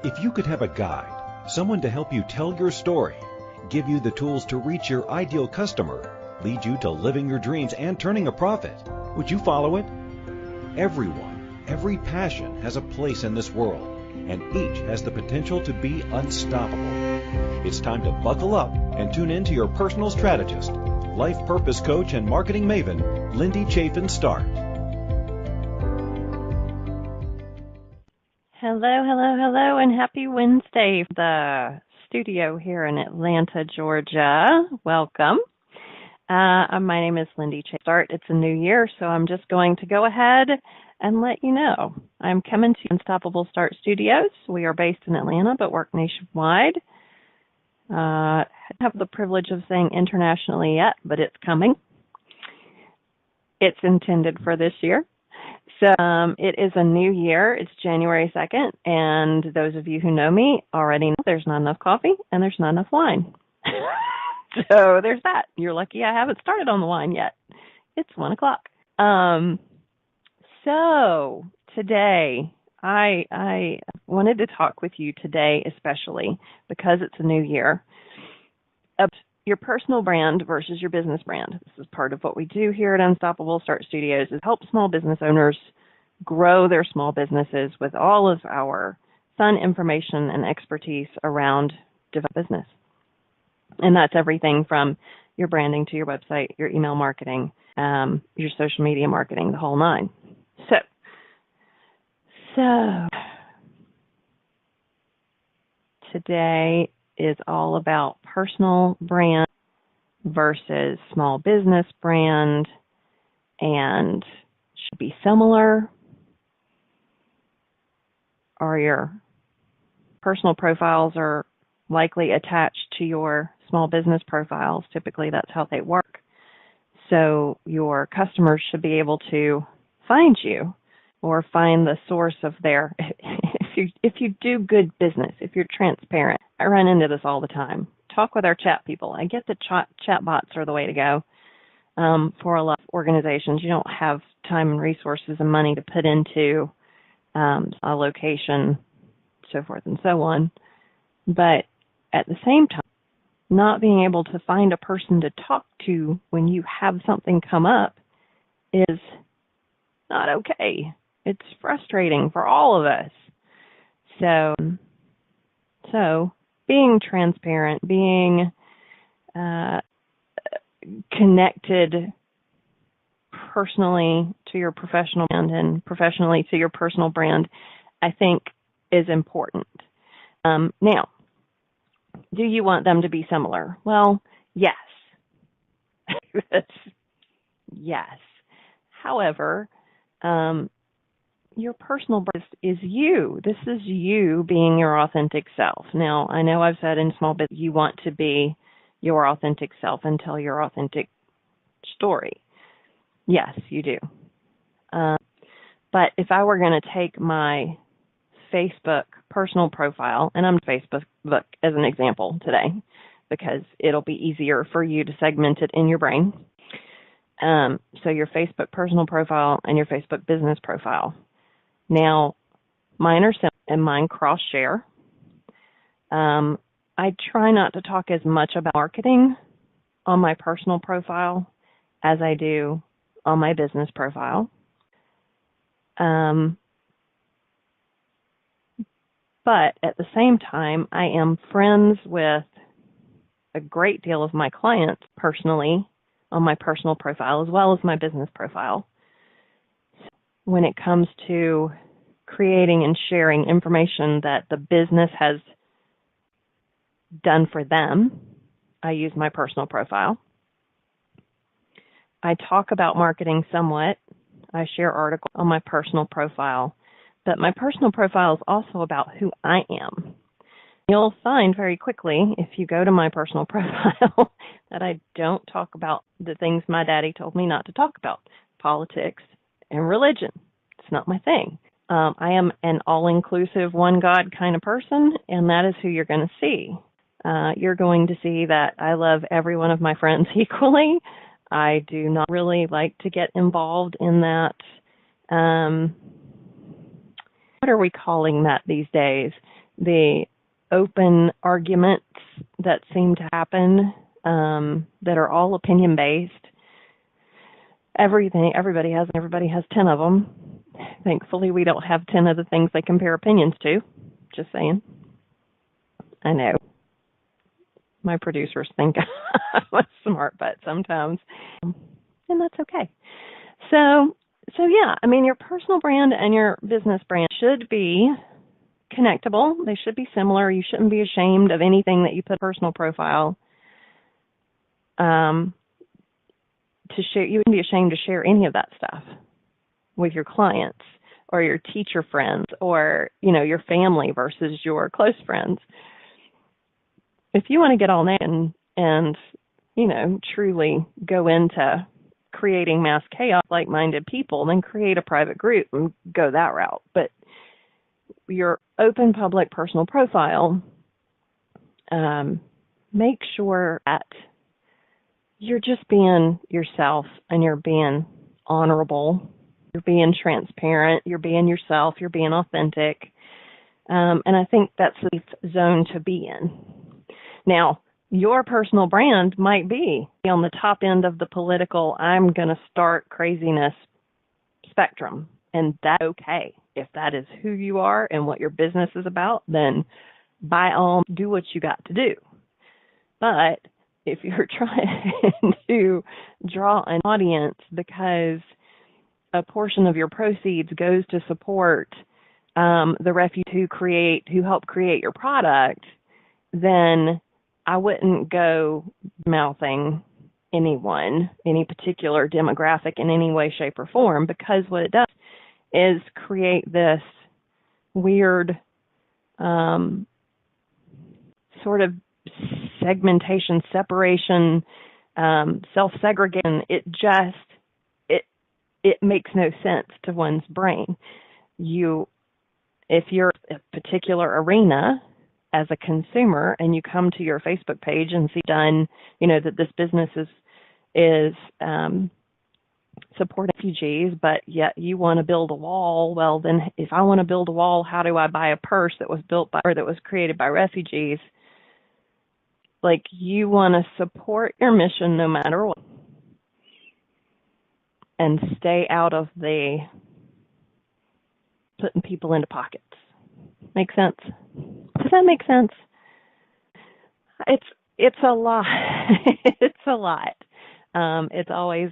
If you could have a guide, someone to help you tell your story, give you the tools to reach your ideal customer, lead you to living your dreams and turning a profit, would you follow it? Everyone, every passion has a place in this world, and each has the potential to be unstoppable. It's time to buckle up and tune in to your personal strategist, life purpose coach and marketing maven, Lindy Chaffin Start. Hello, and happy Wednesday from the studio here in Atlanta, Georgia. Welcome. My name is Lindy Chaffin Start. It's a new year, so I'm just going to go ahead and let you know. I'm coming to Unstoppable Start Studios. We are based in Atlanta, but work nationwide. I don't have the privilege of saying internationally yet, but it's coming. It's intended for this year. So it is a new year. It's January 2nd, and those of you who know me already know there's not enough coffee and there's not enough wine. So there's that. You're lucky I haven't started on the wine yet. It's 1 o'clock. So today, I wanted to talk with you today, especially because it's a new year, about your personal brand versus your business brand. This is part of what we do here at Unstoppable Start Studios, is help small business owners grow their small businesses with all of our fun information and expertise around business. And that's everything from your branding to your website, your email marketing, your social media marketing, the whole nine. So today is all about personal brand versus small business brand, and should be similar. Or your personal profiles are likely attached to your small business profiles. Typically, that's how they work. So your customers should be able to find you or find the source of their, if you do good business, if you're transparent. I run into this all the time. Talk with our chat people. I get the chat bots are the way to go. For a lot of organizations, you don't have time and resources and money to put into a location, so forth and so on. But at the same time, not being able to find a person to talk to when you have something come up is not okay. It's frustrating for all of us. So being transparent, being connected personally to your professional brand and professionally to your personal brand, I think is important. Now, do you want them to be similar? Well, yes. Yes. However, your personal brand is you. This is you being your authentic self. Now, I know I've said in small business you want to be your authentic self and tell your authentic story. Yes, you do. But if I were going to take my Facebook personal profile, and I'm Facebook as an example today, because it'll be easier for you to segment it in your brain. So your Facebook personal profile and your Facebook business profile. Now, mine are similar and mine cross-share. I try not to talk as much about marketing on my personal profile as I do on my business profile. But at the same time, I am friends with a great deal of my clients personally on my personal profile as well as my business profile. When it comes to creating and sharing information that the business has done for them, I use my personal profile. I talk about marketing somewhat. I share articles on my personal profile, but my personal profile is also about who I am. You'll find very quickly, if you go to my personal profile, that I don't talk about the things my daddy told me not to talk about, politics and religion. It's not my thing. I am an all-inclusive, one God kind of person, and that is who you're going to see. You're going to see that I love every one of my friends equally. I do not really like to get involved in that, what are we calling that these days? the open arguments that seem to happen that are all opinion-based. Everybody has 10 of them. Thankfully, we don't have 10 of the things they compare opinions to. Just saying. I know. My producers think I'm smart, but sometimes, and that's okay. So yeah, I mean, your personal brand and your business brand should be connectable. They should be similar. You shouldn't be ashamed of anything that you put in a personal profile. To share, you wouldn't be ashamed to share any of that stuff with your clients or your teacher friends or, your family versus your close friends. If you want to get all in and truly go into creating mass chaos, like-minded people, then create a private group and go that route. But your open public personal profile, make sure that you're just being yourself and you're being honorable. You're being transparent. You're being yourself. You're being authentic. And I think that's the zone to be in. Now, your personal brand might be on the top end of the political, I'm going to start craziness spectrum. And that's okay. If that is who you are and what your business is about, then by all means, do what you got to do. But if you're trying to draw an audience because a portion of your proceeds goes to support the refugees who help create your product, then I wouldn't go mouthing anyone, any particular demographic in any way, shape, or form, because what it does is create this weird sort of segmentation, separation, self-segregation. It makes no sense to one's brain. If you're a particular arena as a consumer and you come to your Facebook page and see that this business is supporting refugees, but yet you want to build a wall, well then if I want to build a wall, how do I buy a purse that was created by refugees? You want to support your mission no matter what and stay out of the putting people into pockets. Make sense? Does that make sense? It's a lot. It's a lot. It's always,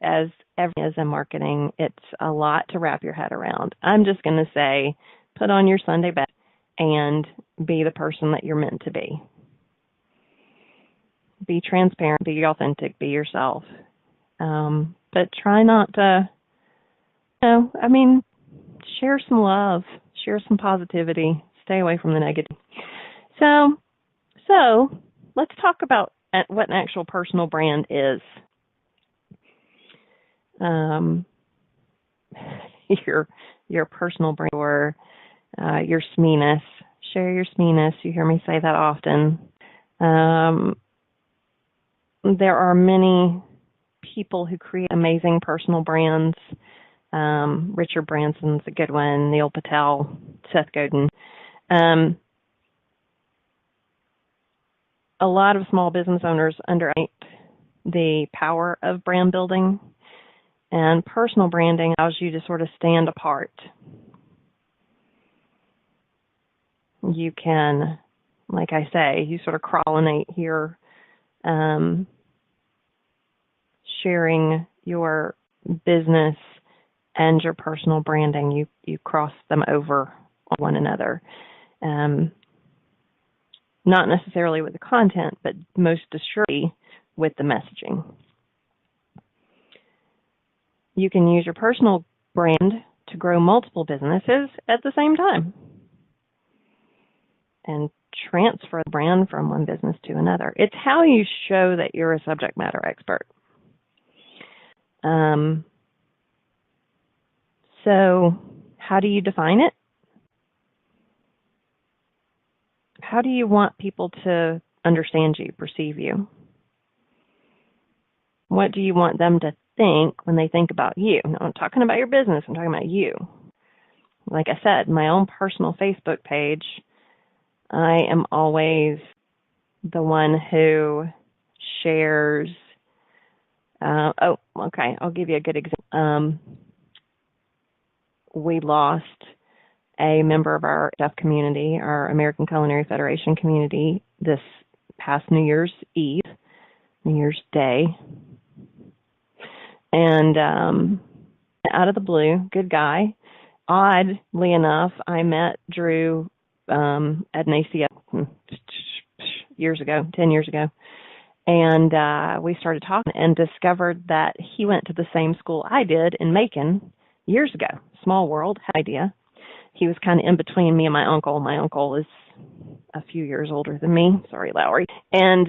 as everything is in marketing, it's a lot to wrap your head around. I'm just going to say, put on your Sunday best and be the person that you're meant to be. Be transparent, be authentic, be yourself. But try not to, share some love, share some positivity, stay away from the negative. So let's talk about what an actual personal brand is. Your personal brand or your SMEness. Share your SMEness. You hear me say that often. There are many people who create amazing personal brands. Richard Branson's a good one, Neil Patel, Seth Godin. A lot of small business owners underestimate the power of brand building, and personal branding allows you to sort of stand apart. You can, like I say, you sort of crawlinate here, sharing your business and your personal branding. You cross them over on one another. Not necessarily with the content, but most assuredly with the messaging. You can use your personal brand to grow multiple businesses at the same time and transfer the brand from one business to another. It's how you show that you're a subject matter expert. So how do you define it? How do you want people to understand you, perceive you? What do you want them to think when they think about you? Now, I'm not talking about your business. I'm talking about you. Like I said, my own personal Facebook page, I am always the one who shares. Okay. I'll give you a good example. We lost a member of our deaf community, our American Culinary Federation community, this past New Year's Eve, New Year's Day. And out of the blue, good guy. Oddly enough, I met Drew at an ACF years ago, 10 years ago. And we started talking and discovered that he went to the same school I did in Macon years ago. Small world, had no idea. He was kind of in between me and my uncle. My uncle is a few years older than me. Sorry, Lowry. And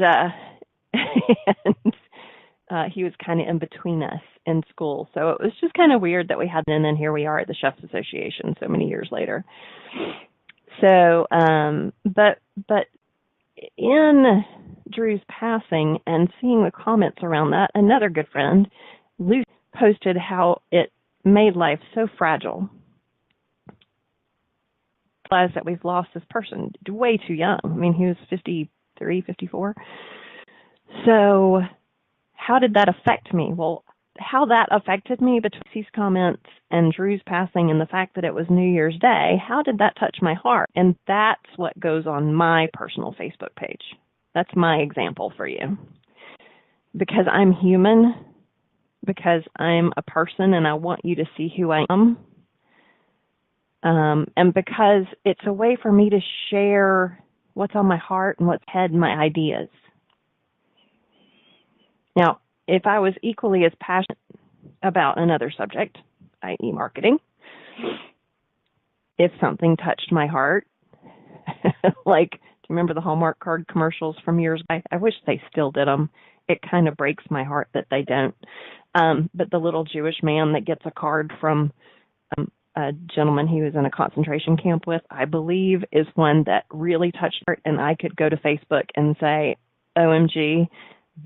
he was kind of in between us in school. So it was just kind of weird that we had, and then here we are at the Chefs Association so many years later. So, but in Drew's passing and seeing the comments around that, another good friend, Lucy, posted how it made life so fragile. Realize that we've lost this person way too young. I mean, he was 53, 54. So how did that affect me? Well, how that affected me between these comments and Drew's passing and the fact that it was New Year's Day, how did that touch my heart? And that's what goes on my personal Facebook page. That's my example for you. Because I'm human, because I'm a person and I want you to see who I am. And because it's a way for me to share what's on my heart and what's ahead, my ideas. Now, if I was equally as passionate about another subject, i.e. marketing, if something touched my heart, like, do you remember the Hallmark card commercials from years ago? I wish they still did them. It kind of breaks my heart that they don't. But the little Jewish man that gets a card from a gentleman he was in a concentration camp with, I believe, is one that really touched her. And I could go to Facebook and say, OMG,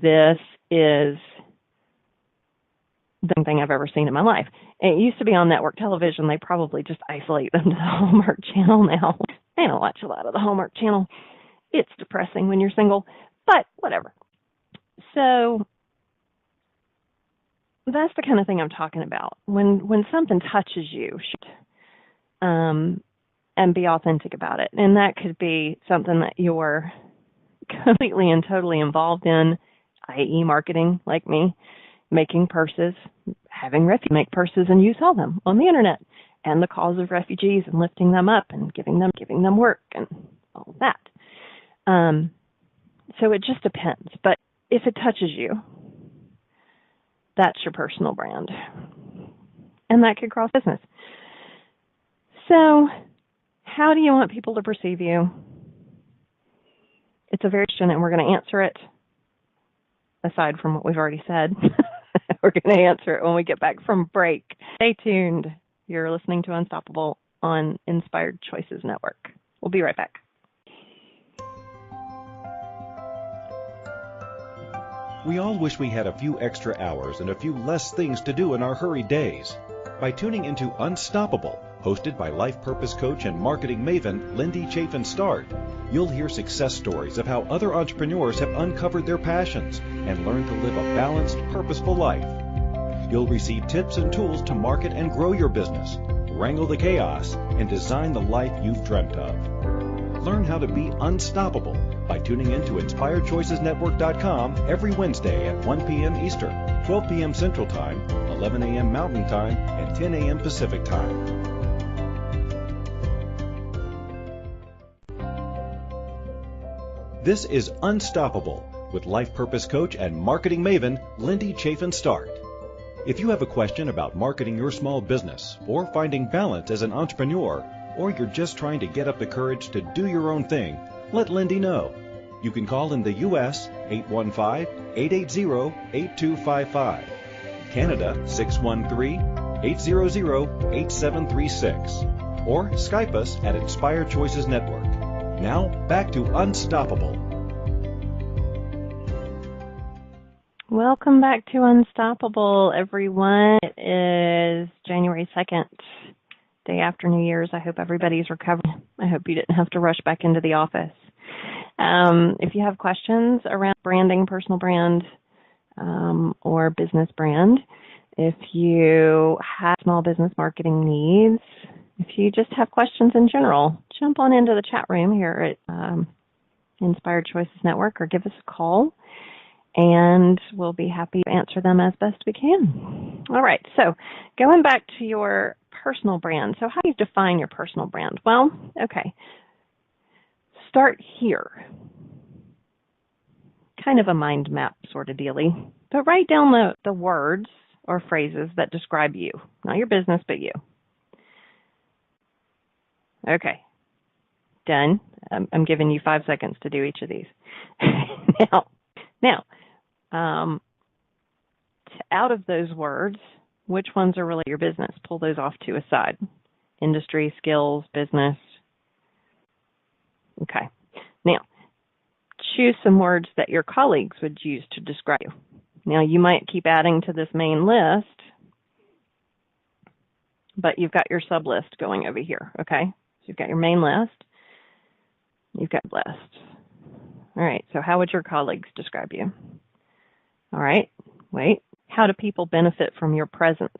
this is the best thing I've ever seen in my life. And it used to be on network television. They probably just isolate them to the Hallmark Channel now. I don't watch a lot of the Hallmark Channel. It's depressing when you're single, but whatever. So that's the kind of thing I'm talking about. When something touches you, and be authentic about it. And that could be something that you're completely and totally involved in, i.e. marketing, like me, making purses, having refugees make purses and you sell them on the internet, and the cause of refugees and lifting them up and giving them work and all of that. So it just depends. But if it touches you, that's your personal brand. And that could cross business. So how do you want people to perceive you? It's a very question, and we're going to answer it, aside from what we've already said. We're going to answer it when we get back from break. Stay tuned. You're listening to Unstoppable on Inspired Choices Network. We'll be right back. We all wish we had a few extra hours and a few less things to do in our hurried days. By tuning into Unstoppable, hosted by life purpose coach and marketing maven Lindy Chaffin Start, you'll hear success stories of how other entrepreneurs have uncovered their passions and learned to live a balanced, purposeful life. You'll receive tips and tools to market and grow your business, wrangle the chaos, and design the life you've dreamt of. Learn how to be unstoppable by tuning in to InspiredChoicesNetwork.com every Wednesday at 1 p.m. Eastern, 12 p.m. Central Time, 11 a.m. Mountain Time, and 10 a.m. Pacific Time. This is Unstoppable with life purpose coach and marketing maven Lindy Chaffin Start. If you have a question about marketing your small business or finding balance as an entrepreneur, or you're just trying to get up the courage to do your own thing, let Lindy know. You can call in the U.S. 815-880-8255, Canada 613-800-8736, or Skype us at Inspired Choices Network. Now, back to Unstoppable. Welcome back to Unstoppable, everyone. It is January 2nd, day after New Year's. I hope everybody's recovering. I I hope you didn't have to rush back into the office. If you have questions around branding, personal brand, or business brand, if you have small business marketing needs, if you just have questions in general, jump on into the chat room here at Inspired Choices Network or give us a call, and we'll be happy to answer them as best we can. All right, so going back to your personal brand. So how do you define your personal brand? Well, okay, start here. Kind of a mind map sort of dealy, but write down the words or phrases that describe you, not your business, but you. Okay, done. I'm giving you 5 seconds to do each of these. Now, out of those words, which ones are really your business? Pull those off to a side. Industry, skills, business. Okay. Now, choose some words that your colleagues would use to describe you. Now, you might keep adding to this main list, but you've got your sub list going over here, okay? So you've got your main list. You've got list. All right, so how would your colleagues describe you? All right, wait. How do people benefit from your presence?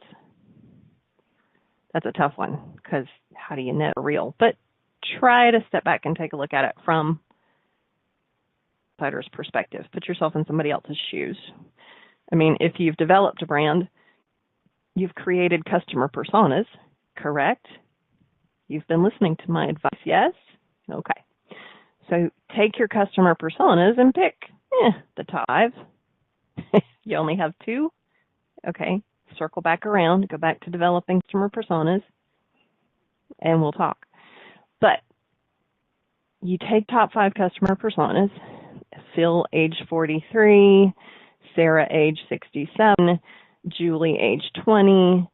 That's a tough one because how do you know real? But try to step back and take a look at it from an outsider's perspective. Put yourself in somebody else's shoes. I mean, if you've developed a brand, you've created customer personas, correct? You've been listening to my advice, yes? Okay. So take your customer personas and pick the top 5. You only have 2? Okay. Circle back around, go back to developing customer personas, and we'll talk. But you take top 5 customer personas, Phil, age 43, Sarah, age 67, Julie, age 20,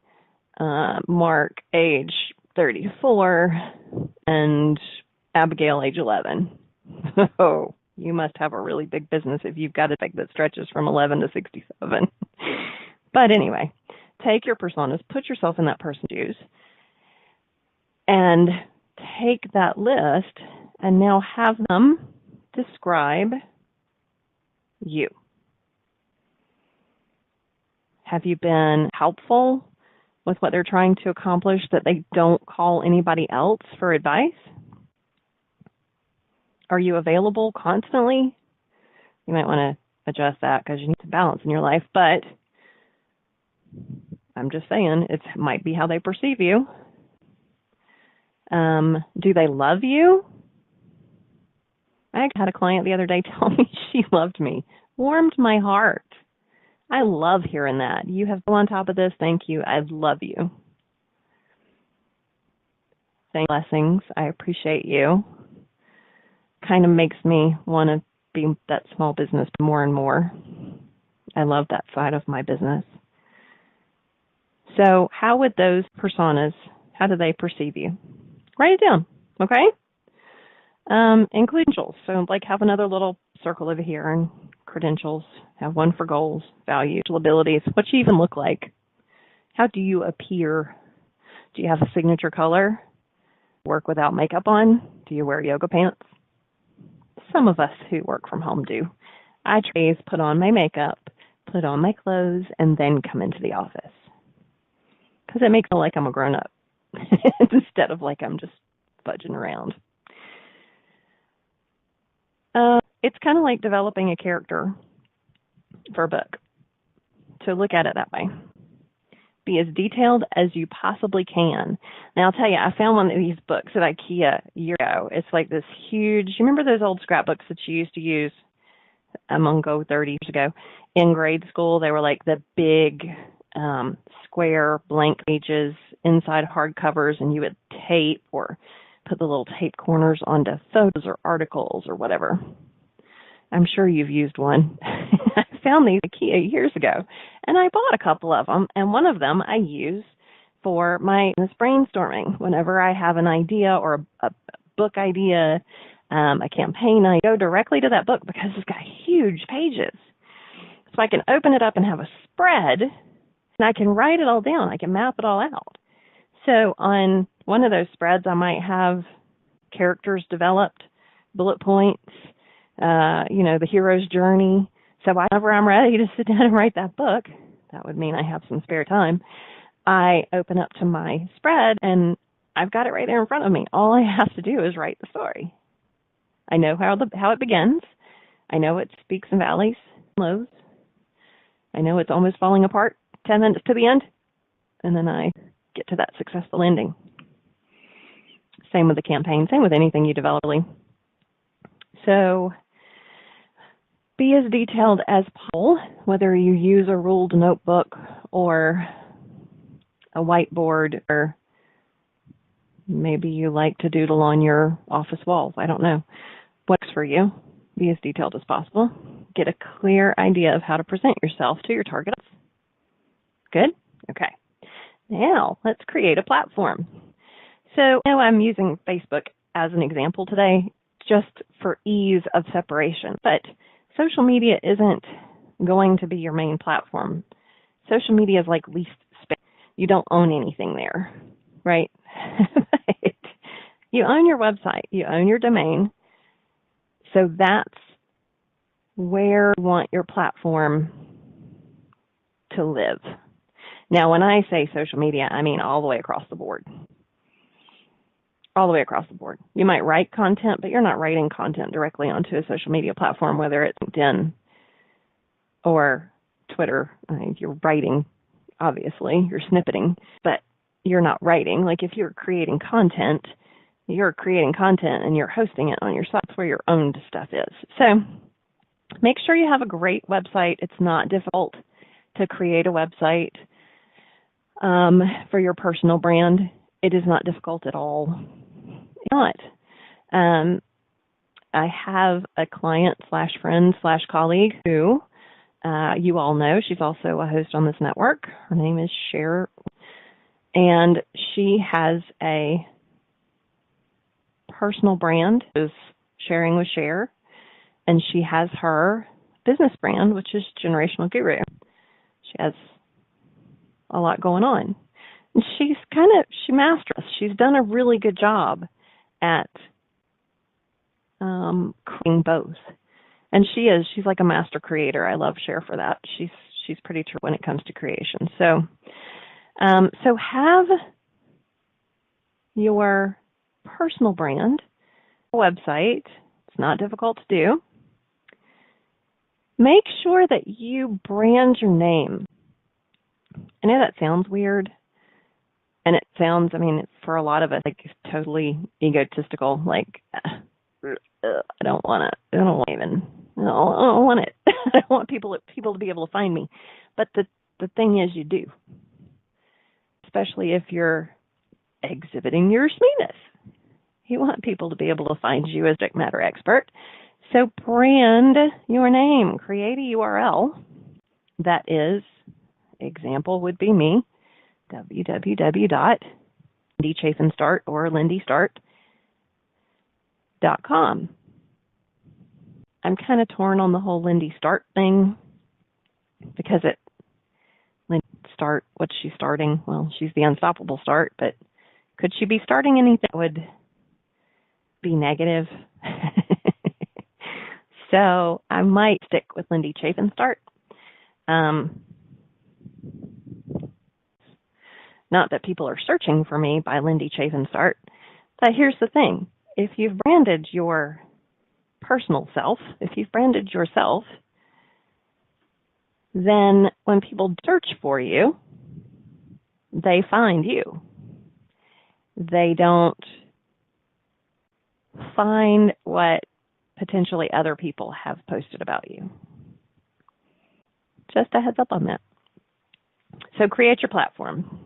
Mark, age 34, and Abigail, age 11. Oh, you must have a really big business if you've got a tag that stretches from 11 to 67. But anyway, take your personas, put yourself in that person's shoes, and take that list and now have them describe you. Have you been helpful with what they're trying to accomplish that they don't call anybody else for advice? Are you available constantly? You might want to adjust that because you need some balance in your life, but I'm just saying it might be how they perceive you. Do they love you? I had a client the other day tell me she loved me. Warmed my heart. I love hearing that. You have been on top of this. Thank you. I love you. Thank you. Blessings. I appreciate you. Kind of makes me want to be that small business more and more. I love that side of my business. So how would those personas, how do they perceive you? Write it down, okay? Include credentials. So like have another little circle over here and credentials. Have one for goals, values, abilities. What you even look like. How do you appear? Do you have a signature color? Work without makeup on? Do you wear yoga pants? Some of us who work from home do. I try to put on my makeup, put on my clothes, and then come into the office. Because it makes me feel like I'm a grown-up instead of like I'm just fudging around. It's kind of like developing a character for a book. So look at it that way. Be as detailed as you possibly can. Now, I'll tell you, I found one of these books at IKEA a year ago. It's like this huge, you remember those old scrapbooks that you used to use, I'm going to go 30 years ago, in grade school? They were like the big square blank pages inside hardcovers, and you would tape or put the little tape corners onto photos or articles or whatever. I'm sure you've used one. I found these at IKEA years ago, and I bought a couple of them, and one of them I use for my brainstorming. Whenever I have an idea or a book idea, a campaign, I go directly to that book because it's got huge pages. So I can open it up and have a spread, and I can write it all down. I can map it all out. So on one of those spreads, I might have characters developed, bullet points, the hero's journey. So whenever I'm ready to sit down and write that book, that would mean I have some spare time, I open up to my spread and I've got it right there in front of me. All I have to do is write the story. I know how it begins. I know its peaks and valleys, lows. I know it's almost falling apart 10 minutes to the end, and then I get to that successful ending. Same with the campaign, same with anything you develop, really. So be as detailed as possible, whether you use a ruled notebook or a whiteboard, or maybe you like to doodle on your office walls. I don't know. What's for you? Be as detailed as possible. Get a clear idea of how to present yourself to your target. Good? Okay. Now, let's create a platform. So, I'm using Facebook as an example today just for ease of separation, but social media isn't going to be your main platform. Social media is like leased space. You don't own anything there, right? You own your website. You own your domain. So that's where you want your platform to live. Now, when I say social media, I mean all the way across the board. All the way across the board. You might write content, but you're not writing content directly onto a social media platform, whether it's LinkedIn or Twitter. I mean, you're writing, obviously, you're snippeting, but you're not writing. Like if you're creating content and you're hosting it on your site. That's where your owned stuff is. So make sure you have a great website. It's not difficult to create a website for your personal brand. It is not difficult at all. It's not. I have a client / friend / colleague who you all know. She's also a host on this network. Her name is Cher, and she has a personal brand, is Sharing with Cher, and she has her business brand, which is Generational Guru. She has a lot going on. And she masters. She's done a really good job at creating both. And she's like a master creator. I love Cher for that. She's pretty true when it comes to creation. So have your personal brand, website. It's not difficult to do. Make sure that you brand your name. I know that sounds weird, and it sounds, for a lot of us, like totally egotistical. Like, I don't want it. I don't want it. I don't want people to be able to find me. But the thing is, you do, especially if you're exhibiting your sweetness. You want people to be able to find you as a subject matter expert. So brand your name. Create a URL that is, example would be me, www.Lindy Chaffin Start or lindystart.com. I'm kind of torn on the whole Lindy Start thing because Lindy Start, what's she starting? Well, she's the unstoppable start, but could she be starting anything that would be negative? So I might stick with Lindy Chaffin Start. Not that people are searching for me by Lindy Chaffin Start, but here's the thing. If you've branded your personal self, if you've branded yourself, then when people search for you, they find you. They don't find what potentially other people have posted about you. Just a heads up on that. So create your platform.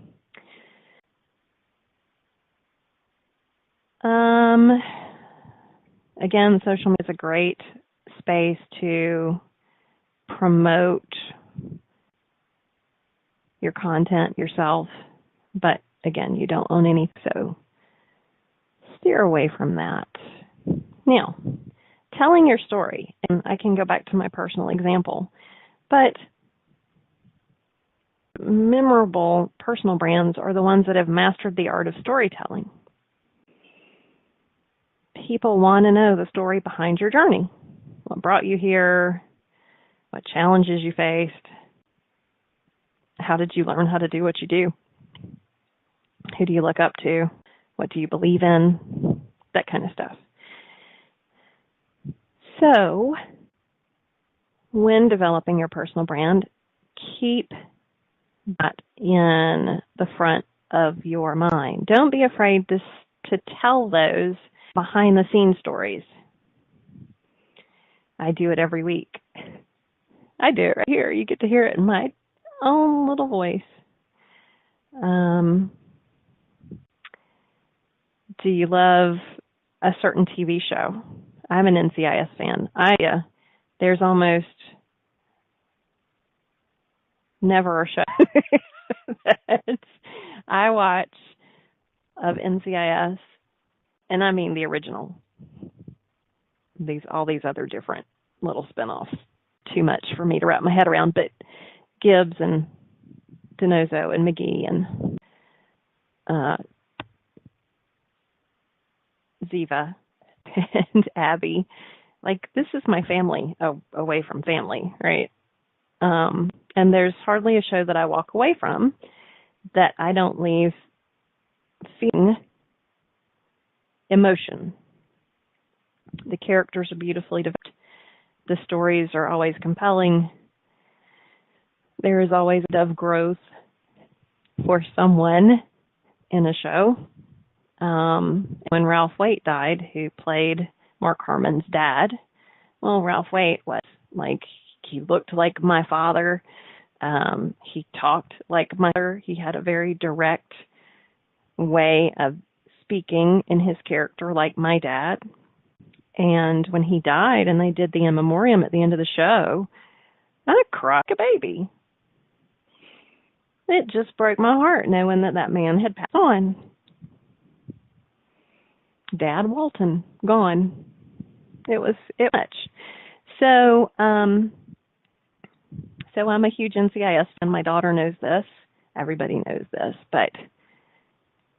Again, social media is a great space to promote your content yourself, but again, you don't own any, so steer away from that. Now, telling your story, and I can go back to my personal example, but memorable personal brands are the ones that have mastered the art of storytelling. people want to know the story behind your journey. What brought you here? What challenges you faced? How did you learn how to do what you do? Who do you look up to? What do you believe in? That kind of stuff. So, when developing your personal brand, keep that in the front of your mind. Don't be afraid to tell those behind-the-scenes stories. I do it every week. I do it right here. You get to hear it in my own little voice. Do you love a certain TV show? I'm an NCIS fan. There's almost never a show that I watch of NCIS, and I mean the original. All these other different little spinoffs. Too much for me to wrap my head around, but Gibbs and DiNozzo and McGee and Ziva and Abby. Like, this is my family away from family, right? And there's hardly a show that I walk away from that I don't leave feeling emotion. The characters are beautifully developed. The stories are always compelling. There is always a bit of growth for someone in a show. When Ralph Waite died, who played Mark Harmon's dad, well, Ralph Waite was like, he looked like my father. He talked like my mother. He had a very direct way of speaking in his character like my dad. And when he died and they did the in memoriam at the end of the show, I cried like a baby. It just broke my heart knowing that man had passed on. Dad Walton, gone. It was much. So I'm a huge NCIS fan. My daughter knows this. Everybody knows this. But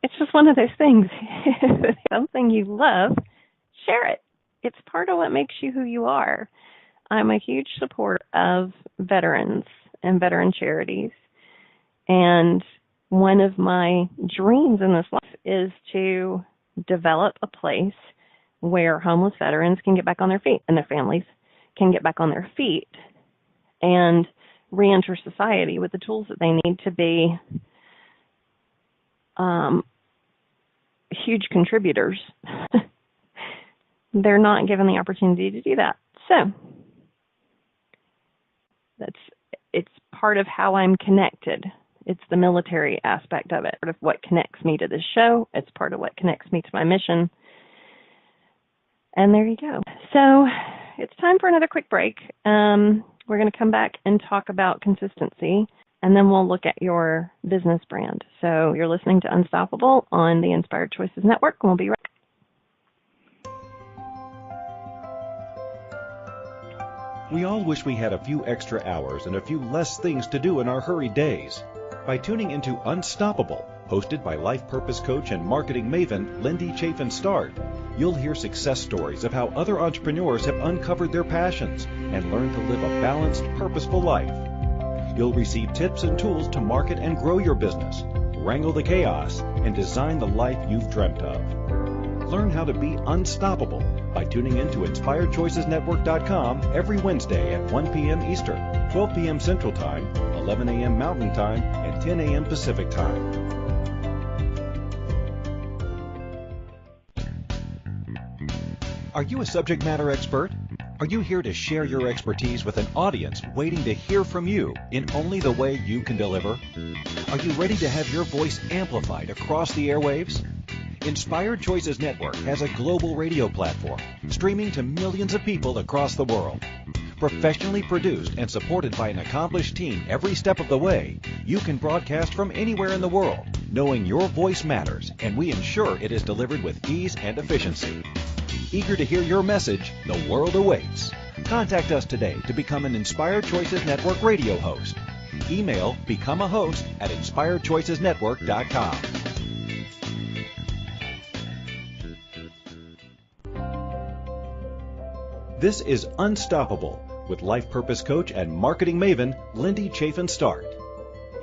it's just one of those things. If it's something you love, share it. It's part of what makes you who you are. I'm a huge supporter of veterans and veteran charities. And one of my dreams in this life is to develop a place where homeless veterans can get back on their feet and their families can get back on their feet and re-enter society with the tools that they need to be huge contributors. They're not given the opportunity to do that. So it's part of how I'm connected. It's the military aspect of it, part of what connects me to this show. It's part of what connects me to my mission. And there you go. So it's time for another quick break. We're going to come back and talk about consistency, and then we'll look at your business brand. So you're listening to Unstoppable on the Inspired Choices Network, and we'll be right back. We all wish we had a few extra hours and a few less things to do in our hurried days. By tuning into Unstoppable, hosted by life purpose coach and marketing maven Lindy Chaffin Start, you'll hear success stories of how other entrepreneurs have uncovered their passions and learned to live a balanced, purposeful life. You'll receive tips and tools to market and grow your business, wrangle the chaos, and design the life you've dreamt of. Learn how to be unstoppable by tuning in to InspiredChoicesNetwork.com every Wednesday at 1 p.m. Eastern, 12 p.m. Central Time, 11 a.m. Mountain Time, and 10 a.m. Pacific Time. Are you a subject matter expert? Are you here to share your expertise with an audience waiting to hear from you in only the way you can deliver? Are you ready to have your voice amplified across the airwaves? Inspired Choices Network has a global radio platform, streaming to millions of people across the world. Professionally produced and supported by an accomplished team every step of the way, you can broadcast from anywhere in the world, knowing your voice matters, and we ensure it is delivered with ease and efficiency. Eager to hear your message, the world awaits. Contact us today to become an Inspired Choices Network radio host. Email becomeahost@inspiredchoicesnetwork.com. This is Unstoppable with life purpose coach and marketing maven, Lindy Chaffin Start.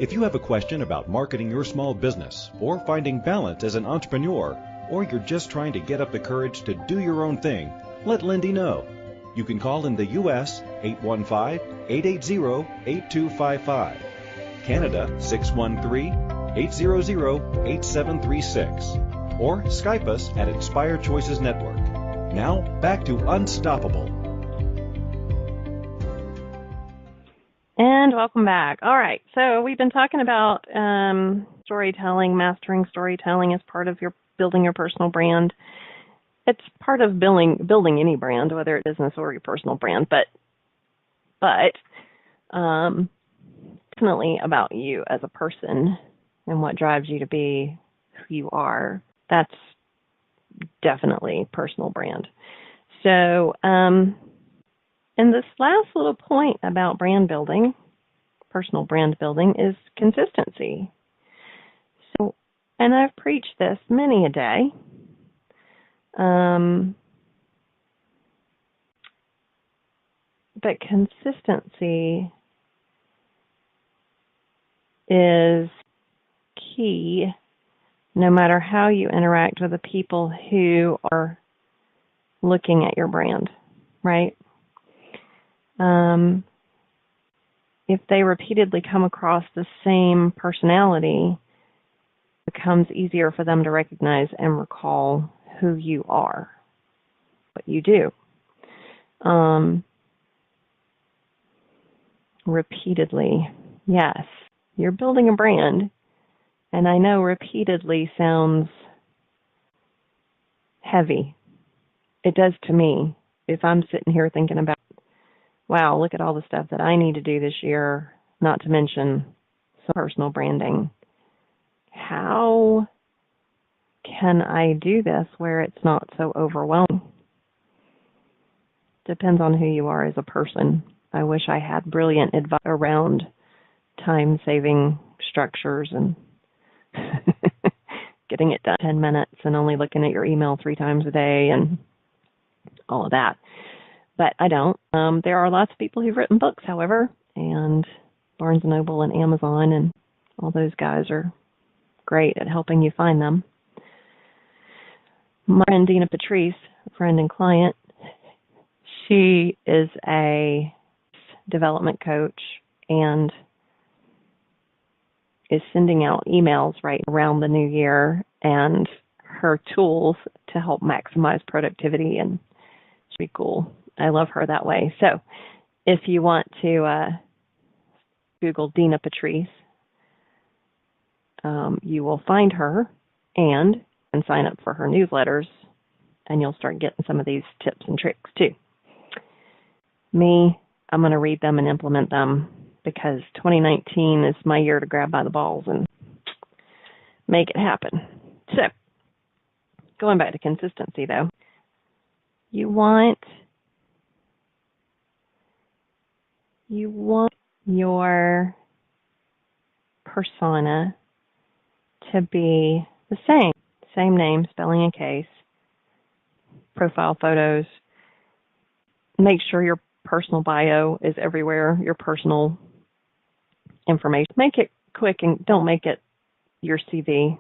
If you have a question about marketing your small business or finding balance as an entrepreneur, or you're just trying to get up the courage to do your own thing, let Lindy know. You can call in the U.S. 815-880-8255, Canada 613-800-8736, or Skype us at Inspire Choices Network. Now, back to Unstoppable. And welcome back. All right, so we've been talking about storytelling, mastering storytelling as part of your building your personal brand. It's part of building any brand, whether it's business or your personal brand, but definitely about you as a person and what drives you to be who you are. That's definitely personal brand. So, and this last little point about brand building, personal brand building, is consistency. So, and I've preached this many a day. But consistency is key no matter how you interact with the people who are looking at your brand, right? If they repeatedly come across the same personality, it becomes easier for them to recognize and recall who you are, what you do. Repeatedly, yes, you're building a brand. And I know repeatedly sounds heavy. It does to me. If I'm sitting here thinking about, wow, look at all the stuff that I need to do this year, not to mention some personal branding. How can I do this where it's not so overwhelming? Depends on who you are as a person. I wish I had brilliant advice around time-saving structures and getting it done in 10 minutes and only looking at your email 3 times a day and all of that. But I don't. There are lots of people who've written books, however, and Barnes & Noble and Amazon and all those guys are great at helping you find them. My friend Dina Patrice, a friend and client, she is a development coach and is sending out emails right around the new year and her tools to help maximize productivity, and she'd be cool. I love her that way. So if you want to Google Dina Patrice, you will find her and sign up for her newsletters, and you'll start getting some of these tips and tricks too. Me, I'm going to read them and implement them because 2019 is my year to grab by the balls and make it happen. So, going back to consistency though, you want your persona to be the same name, spelling and case, profile photos. Make sure your personal bio is everywhere, your personal information. Make it quick and don't make it your CV.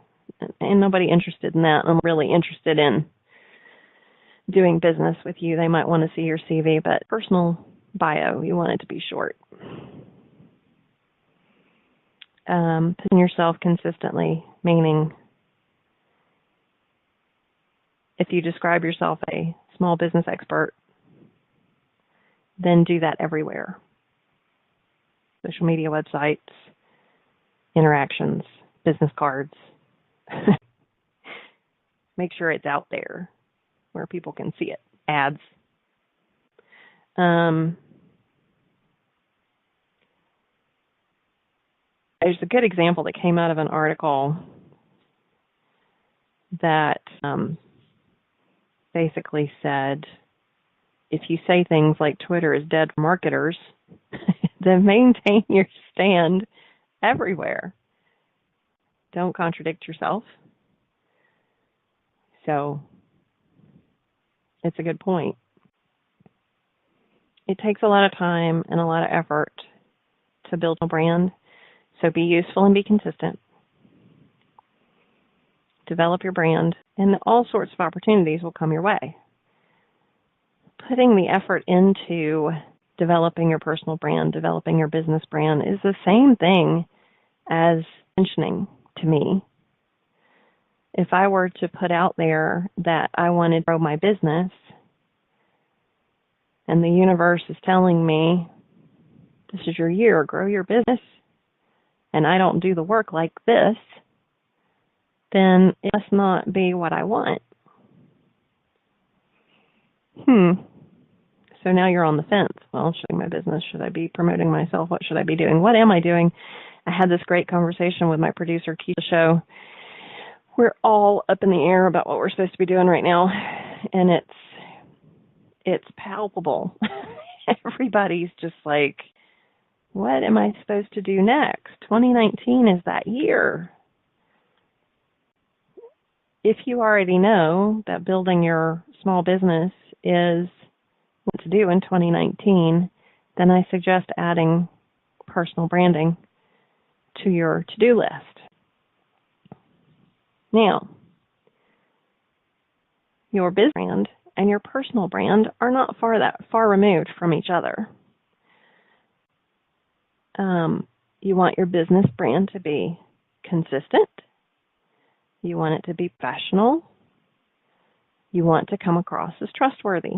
And nobody interested in that. I'm really interested in doing business with you. They might want to see your CV, but personal bio, you want it to be short. Position yourself consistently, meaning if you describe yourself a small business expert, then do that everywhere. Social media websites, interactions, business cards. Make sure it's out there where people can see it. Ads. There's a good example that came out of an article that basically said, if you say things like Twitter is dead for marketers, then maintain your stand everywhere. Don't contradict yourself. So it's a good point. It takes a lot of time and a lot of effort to build a brand. So be useful and be consistent. Develop your brand, and all sorts of opportunities will come your way. Putting the effort into developing your personal brand, developing your business brand is the same thing as mentioning to me. If I were to put out there that I wanted to grow my business, and the universe is telling me, this is your year, grow your business, and I don't do the work like this, then it must not be what I want. So now you're on the fence. Well, should I be my business? Should I be promoting myself? What should I be doing? What am I doing? I had this great conversation with my producer, Keith, the show. We're all up in the air about what we're supposed to be doing right now, and it's palpable. Everybody's just like, what am I supposed to do next? 2019 is that year. If you already know that building your small business is what to do in 2019, then I suggest adding personal branding to your to-do list. Now, your business brand and your personal brand are not that far removed from each other. You want your business brand to be consistent. You want it to be professional. You want to come across as trustworthy.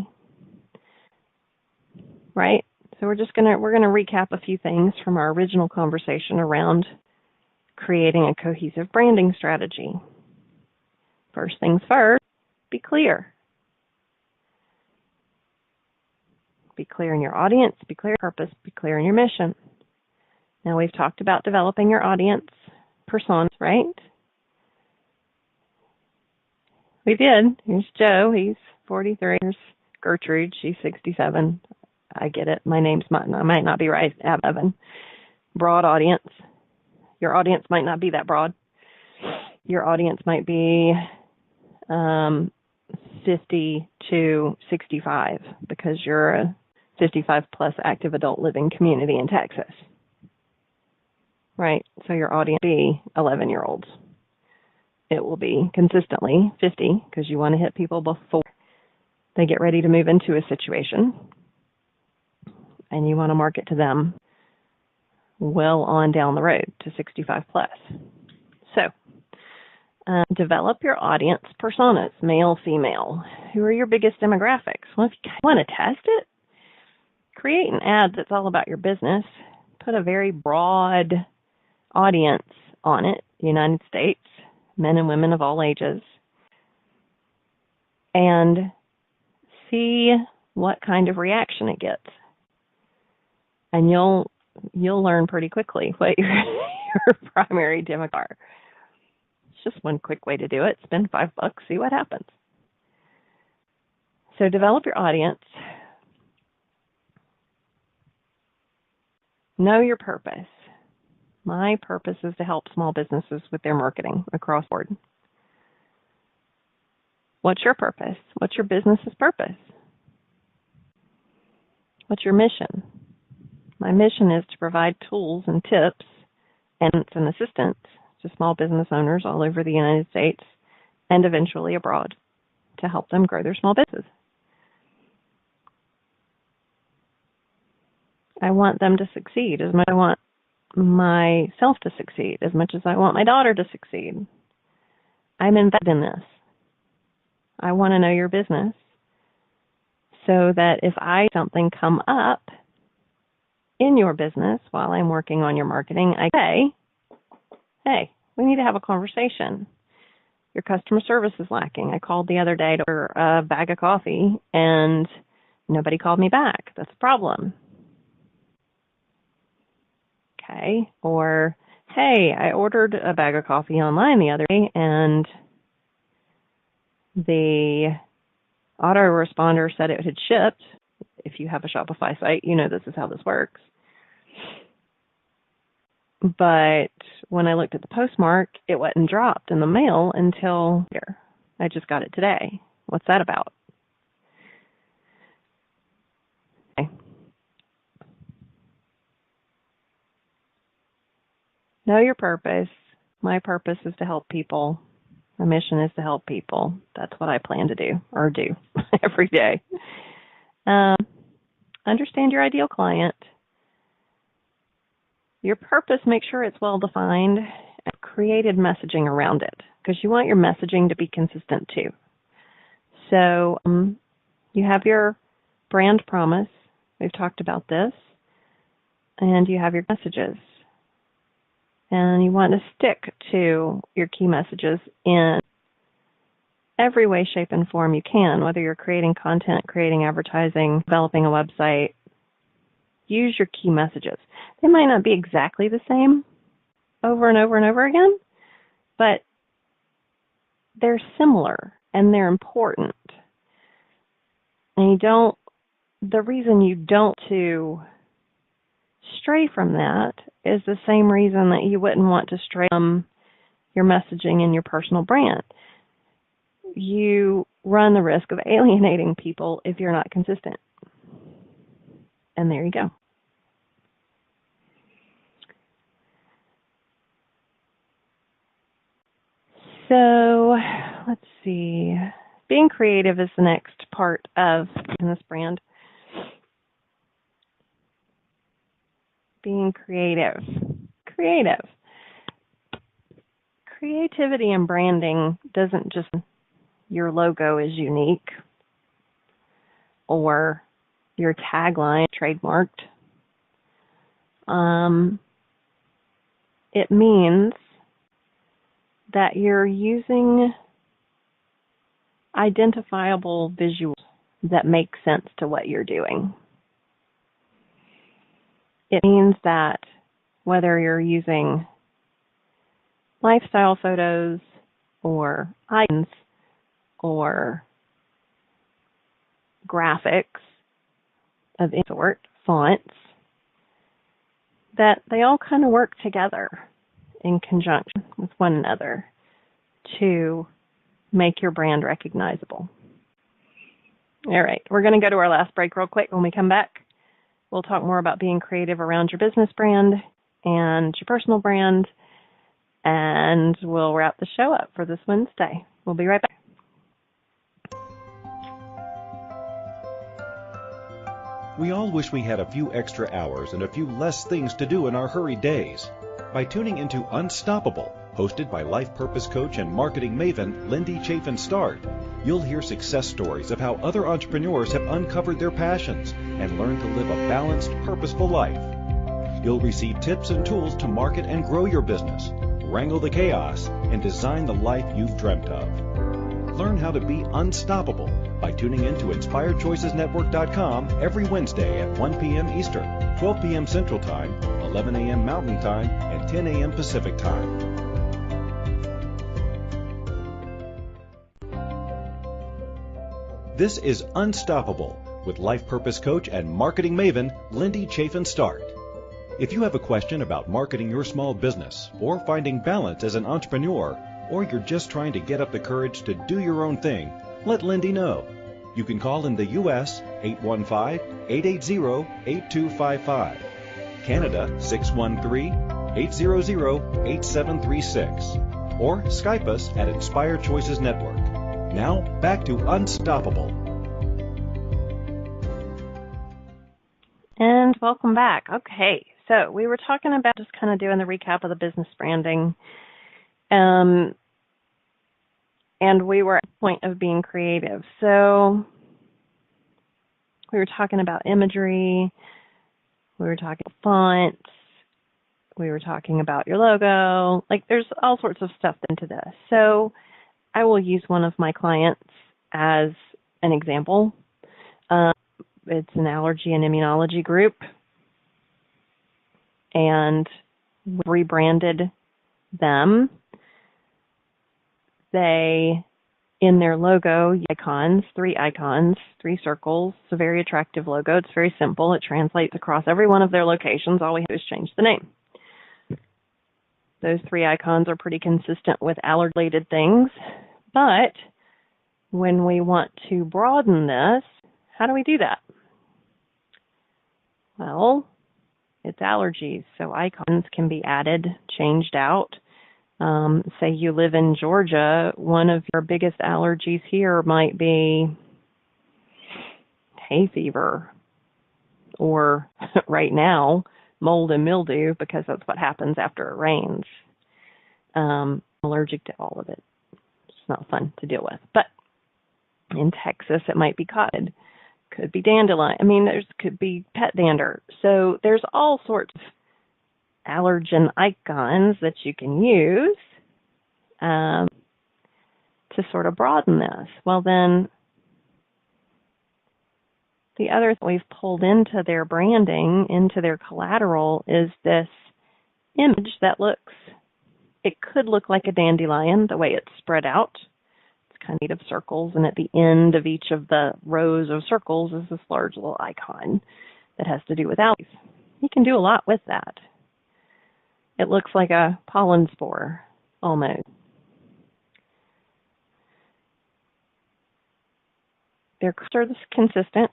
Right? So we're going to recap a few things from our original conversation around creating a cohesive branding strategy. First things first, be clear. Be clear in your audience, be clear in your purpose, be clear in your mission. Now we've talked about developing your audience personas, right? We did. Here's Joe, he's 43. Here's Gertrude, she's 67. I get it. My name's I might not be right. Maven. Broad audience. Your audience might not be that broad. Your audience might be 50 to 65 because you're a 55 plus active adult living community in Texas. Right? So your audience will be 11-year-olds. It will be consistently 50 because you want to hit people before they get ready to move into a situation. And you want to market to them well on down the road to 65 plus. So, develop your audience personas, male, female. Who are your biggest demographics? Well, if you want to test it, create an ad that's all about your business. Put a very broad audience on it, United States, men and women of all ages, and see what kind of reaction it gets. And you'll learn pretty quickly what your primary demographics are. It's just one quick way to do it. Spend $5, see what happens. So develop your audience. Know your purpose. My purpose is to help small businesses with their marketing across the board. What's your purpose? What's your business's purpose? What's your mission? My mission is to provide tools and tips and assistance to small business owners all over the United States and eventually abroad to help them grow their small businesses. I want them to succeed as much as I want myself to succeed, as much as I want my daughter to succeed. I'm invested in this. I want to know your business so that if I see something come up in your business while I'm working on your marketing, I say, hey, we need to have a conversation. Your customer service is lacking. I called the other day to order a bag of coffee and nobody called me back. That's a problem. Okay. Or, hey, I ordered a bag of coffee online the other day and the autoresponder said it had shipped. If you have a Shopify site, you know this is how this works. But when I looked at the postmark, it wasn't dropped in the mail until here. I just got it today. What's that about? Okay. Know your purpose. My purpose is to help people. My mission is to help people. That's what I plan to do every day. Understand your ideal client. Your purpose, make sure it's well defined and created messaging around it, because you want your messaging to be consistent too. So you have your brand promise. We've talked about this. And you have your messages. And you want to stick to your key messages in every way, shape, and form you can, whether you're creating content, creating advertising, developing a website. Use your key messages. They might not be exactly the same over and over and over again, but they're similar and they're important. And the reason you don't to stray from that is the same reason that you wouldn't want to stray from your messaging in your personal brand. You run the risk of alienating people if you're not consistent. And there you go. So, let's see. Being creative is the next part of business brand. Being creative. Creativity and branding doesn't just your logo is unique or your tagline trademarked. It means that you're using identifiable visuals that make sense to what you're doing. It means that whether you're using lifestyle photos or icons or graphics of any sort, fonts, that they all kind of work together in conjunction with one another to make your brand recognizable. All right, we're going to go to our last break real quick. When we come back, we'll talk more about being creative around your business brand and your personal brand, and we'll wrap the show up for this Wednesday. We'll be right back. We all wish we had a few extra hours and a few less things to do in our hurried days. By tuning into Unstoppable, hosted by life purpose coach and marketing maven Lindy Chaffin Start, you'll hear success stories of how other entrepreneurs have uncovered their passions and learned to live a balanced, purposeful life. You'll receive tips and tools to market and grow your business, wrangle the chaos, and design the life you've dreamt of. Learn how to be unstoppable by tuning in to InspiredChoicesNetwork.com every Wednesday at 1 p.m. Eastern, 12 p.m. Central Time, 11 a.m. Mountain Time, and 10 a.m. Pacific Time. This is Unstoppable with life purpose coach and marketing maven Lindy Chaffin Start. If you have a question about marketing your small business or finding balance as an entrepreneur, or you're just trying to get up the courage to do your own thing, let Lindy know. You can call in the U.S. 815-880-8255, Canada 613-800-8736, or Skype us at Inspired Choices Network. Now, back to Unstoppable. And welcome back. Okay, so we were talking about just kind of doing the recap of the business branding. And we were at the point of being creative. So we were talking about imagery. We were talking about fonts. We were talking about your logo. Like, there's all sorts of stuff into this. So I will use one of my clients as an example. It's an allergy and immunology group. And we rebranded them. They, in their logo, icons, three circles. It's a very attractive logo. It's very simple. It translates across every one of their locations. All we have to do is change the name. Those three icons are pretty consistent with allergy-related things. But when we want to broaden this, how do we do that? Well, it's allergies. So icons can be added, changed out. Say you live in Georgia, one of your biggest allergies here might be hay fever, or right now, mold and mildew, because that's what happens after it rains. I'm allergic to all of it. It's not fun to deal with. But in Texas, it might be cotton. Could be dandelion. I mean, could be pet dander. So there's all sorts of allergen icons that you can use to sort of broaden this. Well, then the other thing we've pulled into their branding, into their collateral, is this image that it could look like a dandelion, the way it's spread out. It's kind of made of circles, and at the end of each of the rows of circles is this large little icon that has to do with allergies. You can do a lot with that. It looks like a pollen spore, almost. Their colors are consistent.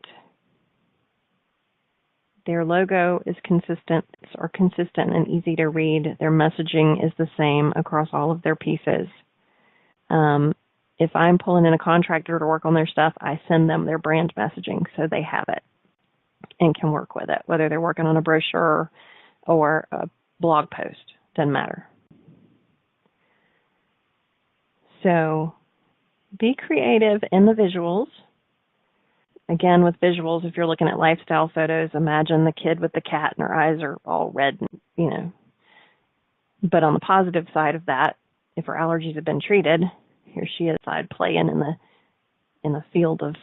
Their logo is consistent and easy to read. Their messaging is the same across all of their pieces. If I'm pulling in a contractor to work on their stuff, I send them their brand messaging so they have it and can work with it, whether they're working on a brochure or a blog post. Doesn't matter. So be creative in the visuals. Again, with visuals, if you're looking at lifestyle photos, imagine the kid with the cat and her eyes are all red, But on the positive side of that, if her allergies have been treated, here she is outside playing in the field of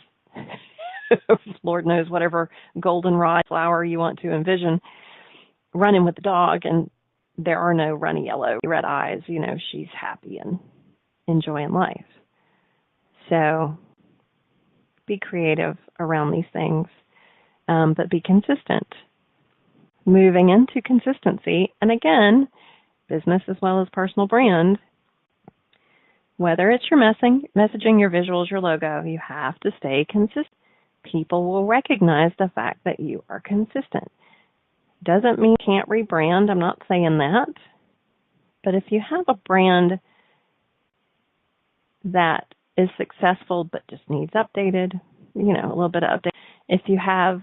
Lord knows whatever goldenrod flower you want to envision, running with the dog, and there are no runny yellow, red eyes. She's happy and enjoying life. So be creative around these things, but be consistent. Moving into consistency, and again, business as well as personal brand, whether it's your messaging, your visuals, your logo, you have to stay consistent. People will recognize the fact that you are consistent. Doesn't mean you can't rebrand. I'm not saying that. But if you have a brand that is successful but just needs updated, a little bit of update. If you have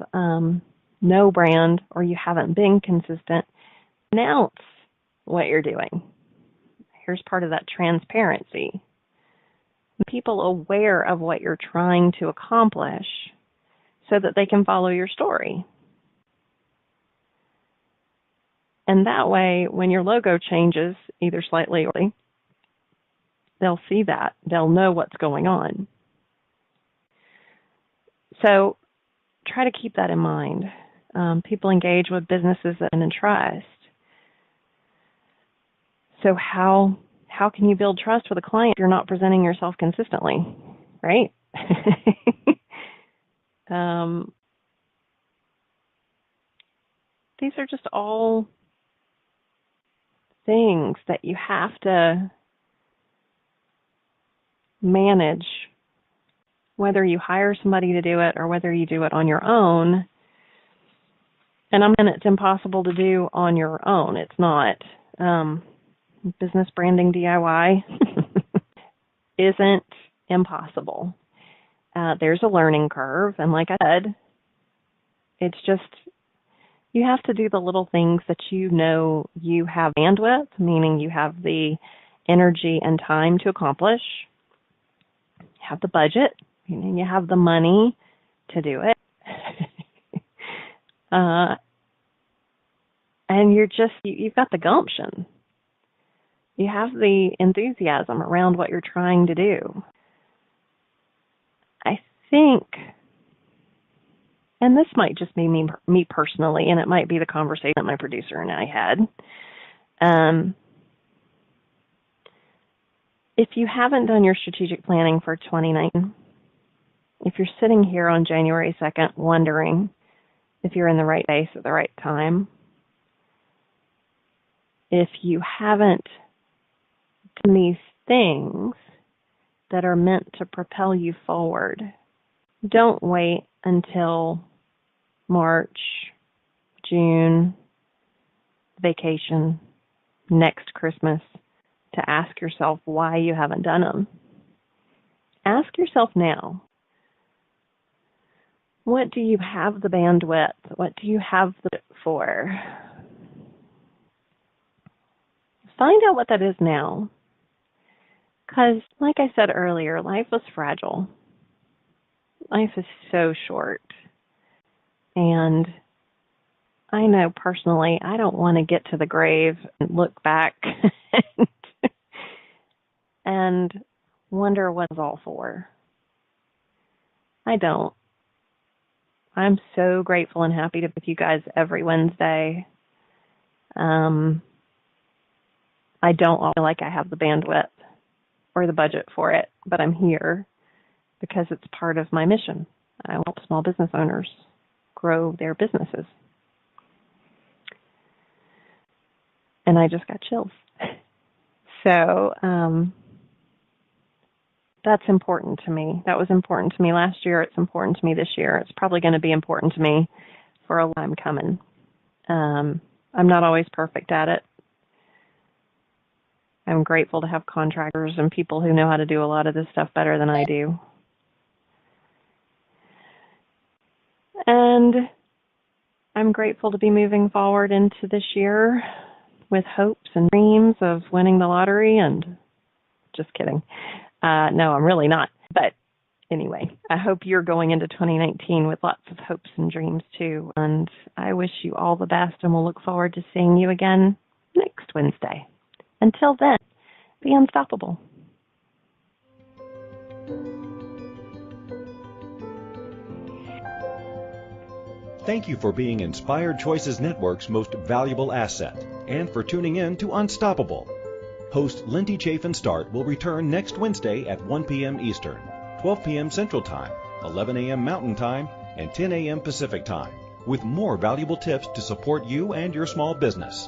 no brand or you haven't been consistent, announce what you're doing. Here's part of that transparency. People aware of what you're trying to accomplish so that they can follow your story. And that way, when your logo changes, either slightly or they'll see that. They'll know what's going on. So try to keep that in mind. People engage with businesses and trust. So how can you build trust with a client if you're not presenting yourself consistently, right? These are just all things that you have to manage, whether you hire somebody to do it or whether you do it on your own. And it's impossible to do on your own. It's not. Business branding DIY isn't impossible. There's a learning curve. And like I said, it's just, you have to do the little things that you have bandwidth, meaning you have the energy and time to accomplish. You have the budget, meaning you have the money to do it. And you've got the gumption. You have the enthusiasm around what you're trying to do. I think, and this might just be me personally, and it might be the conversation that my producer and I had. If you haven't done your strategic planning for 2019, if you're sitting here on January 2nd wondering if you're in the right place at the right time, if you haven't done these things that are meant to propel you forward, don't wait until March, June, vacation, next Christmas, to ask yourself why you haven't done them. Ask yourself now, what do you have the bandwidth? What do you have the for? Find out what that is now. Because, like I said earlier, life is fragile. Life is so short. And I know personally, I don't want to get to the grave and look back and wonder what it's all for. I don't. I'm so grateful and happy to be with you guys every Wednesday. I don't feel like I have the bandwidth or the budget for it, but I'm here because it's part of my mission. I help small business owners grow their businesses. And I just got chills. So that's important to me. That was important to me last year. It's important to me this year. It's probably going to be important to me for a long time coming. I'm not always perfect at it. I'm grateful to have contractors and people who know how to do a lot of this stuff better than I do. And I'm grateful to be moving forward into this year with hopes and dreams of winning the lottery and just kidding. No, I'm really not. But anyway, I hope you're going into 2019 with lots of hopes and dreams too. And I wish you all the best, and we'll look forward to seeing you again next Wednesday. Until then, be unstoppable. Thank you for being Inspired Choices Network's most valuable asset, and for tuning in to Unstoppable. Host Lindy Chaffin Start will return next Wednesday at 1 p.m. Eastern, 12 p.m. Central Time, 11 a.m. Mountain Time, and 10 a.m. Pacific Time, with more valuable tips to support you and your small business.